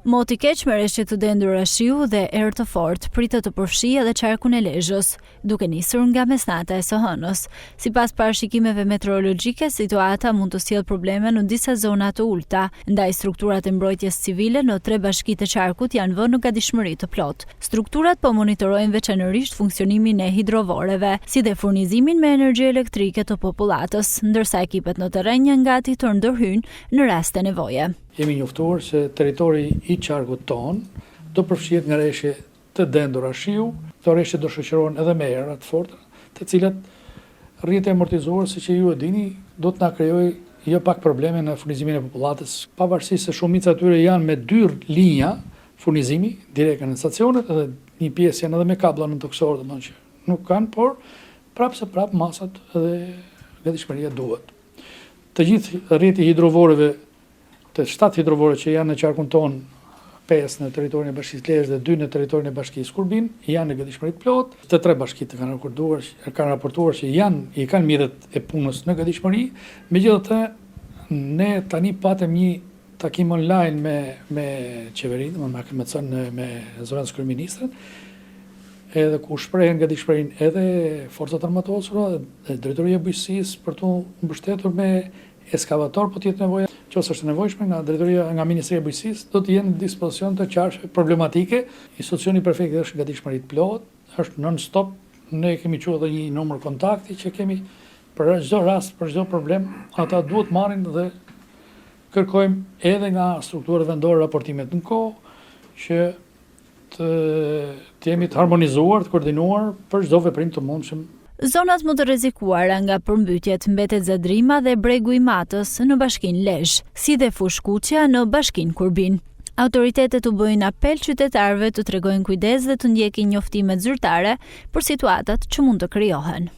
Moti keq me reshje të dendur shiu dhe erë të fortë pritet të përfshijë edhe qarkun e Lezhës, duke nisur nga mesnata e së hënës. Sipas parashikimeve meteorologjike, situata mund të sjellë probleme në disa zona të ulta, ndaj strukturat e mbrojtjes civile në 3 bashki të qarkut janë vënë në gatishmëri të plotë. Strukturat po monitorojnë veçanërisht funksionimin e hidrovoreve, si dhe furnizimin me energji elektrike të popullatës, ndërsa ekipet në terren janë gati të ndërhyjnë në rast të nevoje. Jemi njoftuar se territori i qarkut ton do përfshihet nga reshje të dendura shiu. Këto reshje do shoqërohen edhe me era të forta, të cilat rrjeti amortizuar, siç ju e dini, do të na krijojë jo pak probleme në furnizimin e popullatës, pavarësisht se shumica e tyre janë me 2 linja furnizimi direkt në stacionet, edhe një pjesë janë edhe me kabla në toksorë, domethënë që nuk kanë, por prapë masat edhe gatishmëria duhet. Të gjithë rrjeti hidrovoreve, të 7 hidrovore që janë në qarkun ton, 5 në territorin e bashkisë Lezhë dhe 2 në territorin e bashkisë Kurbin, janë në gatishmëri të plotë. Të 3 bashkitë kanë raportuar që i kanë mjetet e punës në gatishmëri. Megjithatë, ne tani patëm një takim online me qeverinë, me zonës kryeministrën, edhe ku shprehen gatishmërinë edhe forcat armatosura dhe drejtoria e bujqësisë për të mbështetur me eskavator, po tjetë nevoja, nëse është nevojshme nga Ministria e Bujqësisë, do të jenë në dispozicion të qarshve problematike. Institucioni prefektit është gatishmëri të plotë, është non-stop, ne kemi quajtur edhe një numër kontakti që kemi për çdo rast, për çdo problem, ata duhet marrin dhe kërkojmë edhe nga strukturat vendore raportimet në kohë që të jemi të harmonizuar, të koordinuar për çdo veprim të mundshëm. Zonat më të rrezikuara nga përmbytjet mbetet Zadrima dhe Bregu i Matës në bashkinë Lezhë, si dhe Fush Kuqja në bashkinë Kurbin. Autoritetet u bëjnë apel qytetarëve të tregojnë kujdes dhe të ndjekin njoftimet zyrtare për situatat që mund të krijohen.